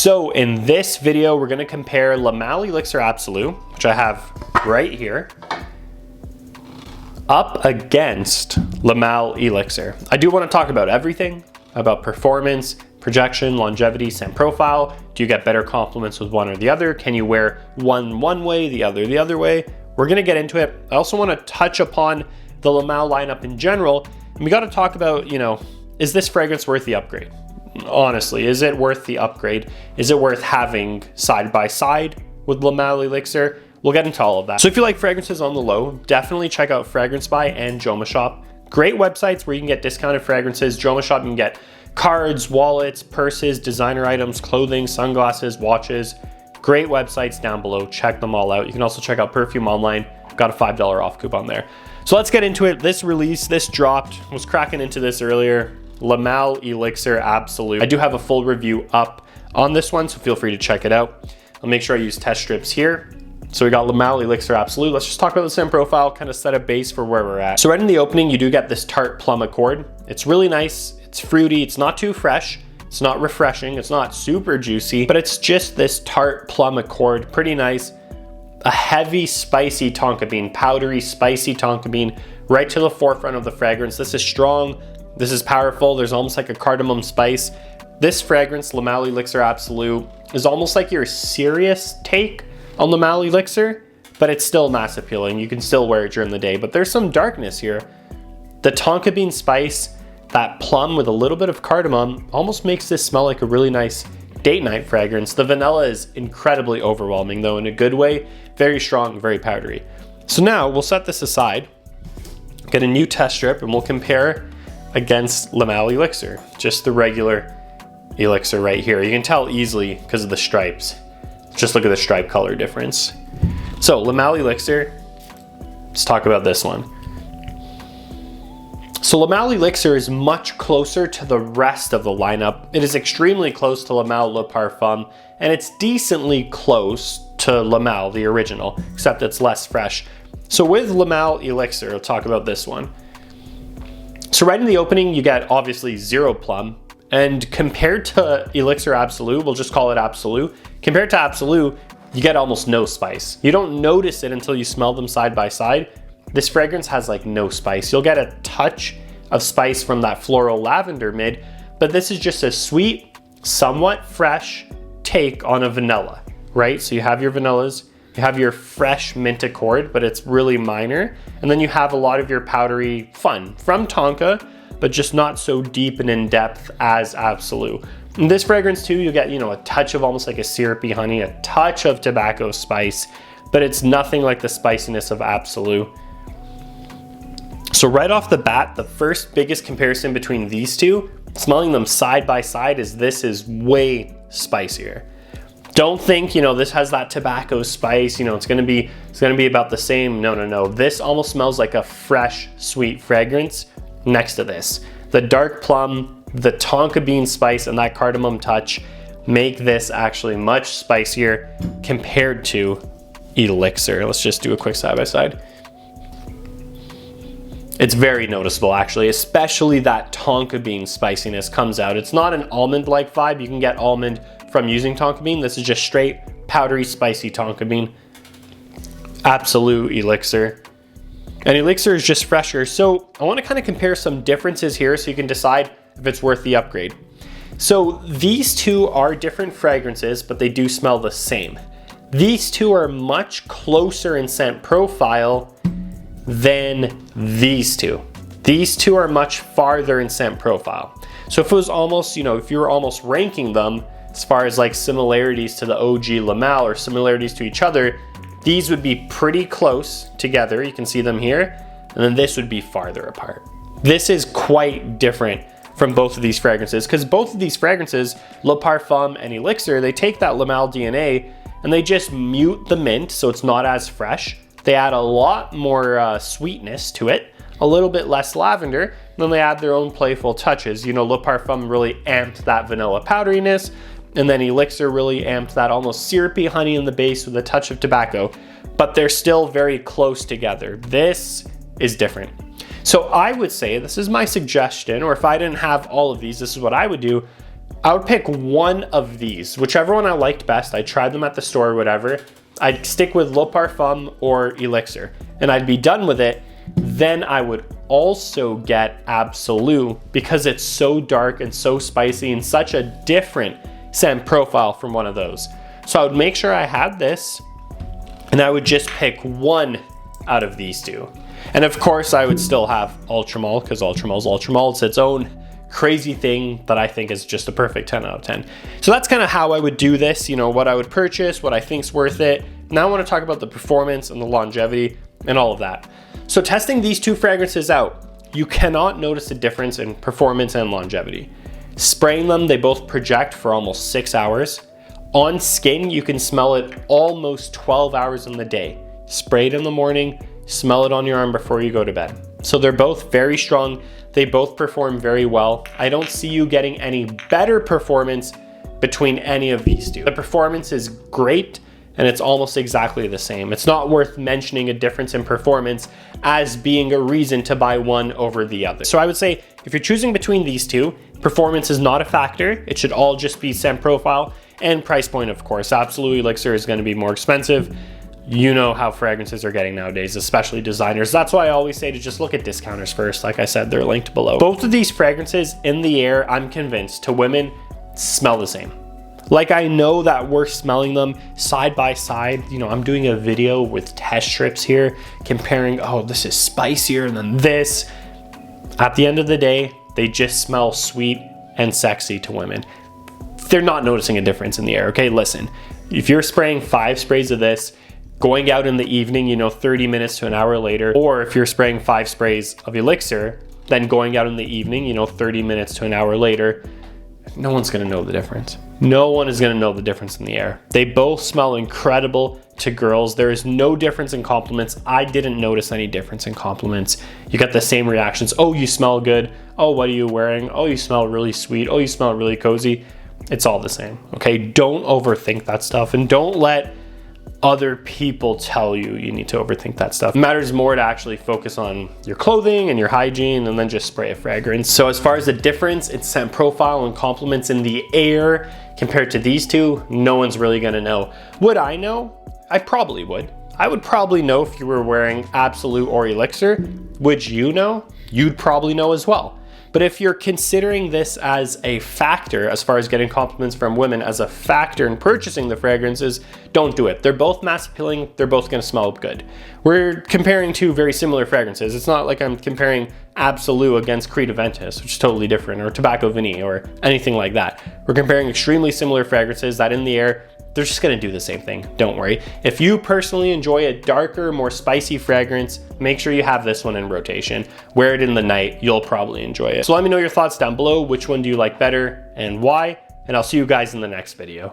So in this video, we're gonna compare Le Male Elixir Absolu, which I have right here, up against Le Male Elixir. I do wanna talk about everything, about performance, projection, longevity, scent profile. Do you get better compliments with one or the other? Can you wear one way, the other way? We're gonna get into it. I also wanna touch upon the Le Male lineup in general. And we gotta talk about, is this fragrance worth the upgrade? Honestly, is it worth the upgrade? Is it worth having side by side with Le Male Elixir? We'll get into all of that. So if you like fragrances on the low, definitely check out Fragrance Buy and Joma Shop. Great websites where you can get discounted fragrances. Joma Shop, you can get cards, wallets, purses, designer items, clothing, sunglasses, watches. Great websites down below. Check them all out. You can also check out Perfume online. Got a $5 off coupon there. So let's get into it. This release, this dropped, was cracking into this earlier. Le Male Elixir Absolu. I do have a full review up on this one, so feel free to check it out. I'll make sure I use test strips here. So we got Le Male Elixir Absolu. Let's just talk about the scent profile, kind of set a base for where we're at. So right in the opening, you do get this tart plum accord. It's really nice, it's fruity, it's not too fresh, it's not refreshing, it's not super juicy, but it's just this tart plum accord, pretty nice. A heavy, spicy tonka bean, powdery, spicy tonka bean, right to the forefront of the fragrance. This is strong. This is powerful. There's almost like a cardamom spice. This fragrance, Le Male Elixir Absolu, is almost like your serious take on Le Male Elixir, but it's still mass appealing. You can still wear it during the day, but there's some darkness here. The tonka bean spice, that plum with a little bit of cardamom, almost makes this smell like a really nice date night fragrance. The vanilla is incredibly overwhelming though, in a good way. Very strong, very powdery. So now we'll set this aside, get a new test strip, and we'll compare against Le Male Elixir, just the regular Elixir right here. You can tell easily because of the stripes. Just look at the stripe color difference. So Le Male Elixir, let's talk about this one. So Le Male Elixir is much closer to the rest of the lineup. It is extremely close to Le Male Le Parfum, and it's decently close to Le Male, the original, except it's less fresh. So with Le Male Elixir, we'll talk about this one. So right in the opening, you get obviously zero plum, and compared to Elixir Absolu, we'll just call it Absolu, compared to Absolu, you get almost no spice. You don't notice it until you smell them side by side. This fragrance has like no spice. You'll get a touch of spice from that floral lavender mid, but this is just a sweet, somewhat fresh take on a vanilla, right? So you have your vanillas, you have your fresh mint accord, but it's really minor. And then you have a lot of your powdery fun from tonka, but just not so deep and in depth as Absolu. In this fragrance too, you get, a touch of almost like a syrupy honey, a touch of tobacco spice, but it's nothing like the spiciness of Absolu. So right off the bat, the first biggest comparison between these two, smelling them side by side, is this is way spicier. Don't think, this has that tobacco spice, it's gonna be about the same. No. This almost smells like a fresh, sweet fragrance next to this. The dark plum, the tonka bean spice, and that cardamom touch make this actually much spicier compared to Elixir. Let's just do a quick side by side. It's very noticeable actually, especially that tonka bean spiciness comes out. It's not an almond-like vibe. You can get almond from using tonka bean. This is just straight powdery, spicy tonka bean. Absolu Elixir. And Elixir is just fresher. So I want to kind of compare some differences here so you can decide if it's worth the upgrade. So these two are different fragrances, but they do smell the same. These two are much closer in scent profile than these two. These two are much farther in scent profile. So if it was almost, if you were almost ranking them as far as like similarities to the OG Le Male or similarities to each other, these would be pretty close together. You can see them here, and then this would be farther apart. This is quite different from both of these fragrances because both of these fragrances, Le Parfum and Elixir, they take that Le Male DNA and they just mute the mint so it's not as fresh. They add a lot more sweetness to it, a little bit less lavender, and then they add their own playful touches. Le Parfum really amped that vanilla powderiness, and then Elixir really amped that almost syrupy honey in the base with a touch of tobacco, but they're still very close together. This is different. So I would say, this is my suggestion, or if I didn't have all of these, this is what I would do. I would pick one of these, whichever one I liked best. I tried them at the store or whatever. I'd stick with Le Parfum or Elixir, and I'd be done with it. Then I would also get Absolu because it's so dark and so spicy and such a different scent profile from one of those. So I would make sure I had this, and I would just pick one out of these two. And of course I would still have Ultra Male, because Ultra Male's Ultra Male. It's its own crazy thing that I think is just a perfect 10 out of 10. So that's kind of how I would do this, you know, what I would purchase, what I think's worth it. Now I want to talk about the performance and the longevity and all of that. So testing these two fragrances out, you cannot notice a difference in performance and longevity. Spraying them, they both project for almost 6 hours. On skin, you can smell it almost 12 hours in the day. Spray it in the morning, smell it on your arm before you go to bed. So they're both very strong. They both perform very well. I don't see you getting any better performance between any of these two. The performance is great, and it's almost exactly the same. It's not worth mentioning a difference in performance as being a reason to buy one over the other. So I would say if you're choosing between these two, performance is not a factor. It should all just be scent profile and price point, of course. Absolu Elixir is going to be more expensive. You know how fragrances are getting nowadays, especially designers. That's why I always say to just look at discounters first. Like I said, they're linked below. Both of these fragrances in the air, I'm convinced, to women, smell the same. Like, I know that we're smelling them side by side. You know, I'm doing a video with test strips here, comparing, oh, this is spicier than this. At the end of the day, they just smell sweet and sexy to women. They're not noticing a difference in the air, okay? Listen, if you're spraying 5 sprays of this, going out in the evening, you know, 30 minutes to an hour later, or if you're spraying 5 sprays of Elixir, then going out in the evening, you know, 30 minutes to an hour later, no one's gonna know the difference. No one is gonna know the difference in the air. They both smell incredible to girls. There is no difference in compliments. I didn't notice any difference in compliments. You get the same reactions. Oh, you smell good. Oh, what are you wearing? Oh, you smell really sweet. Oh, you smell really cozy. It's all the same, okay? Don't overthink that stuff, and don't let other people tell you you need to overthink that stuff. It matters more to actually focus on your clothing and your hygiene, and then just spray a fragrance. So as far as the difference in scent profile and compliments in the air compared to these two, no one's really gonna know. Would I know? I probably would. I would probably know if you were wearing Absolu or Elixir. Would you know? You'd probably know as well. But if you're considering this as a factor, as far as getting compliments from women as a factor in purchasing the fragrances, don't do it. They're both mass appealing, they're both gonna smell good. We're comparing two very similar fragrances. It's not like I'm comparing Absolu against Creed Aventus, which is totally different, or Tobacco Vanille, or anything like that. We're comparing extremely similar fragrances that in the air, they're just gonna do the same thing, don't worry. If you personally enjoy a darker, more spicy fragrance, make sure you have this one in rotation. Wear it in the night, you'll probably enjoy it. So let me know your thoughts down below. Which one do you like better and why? And I'll see you guys in the next video.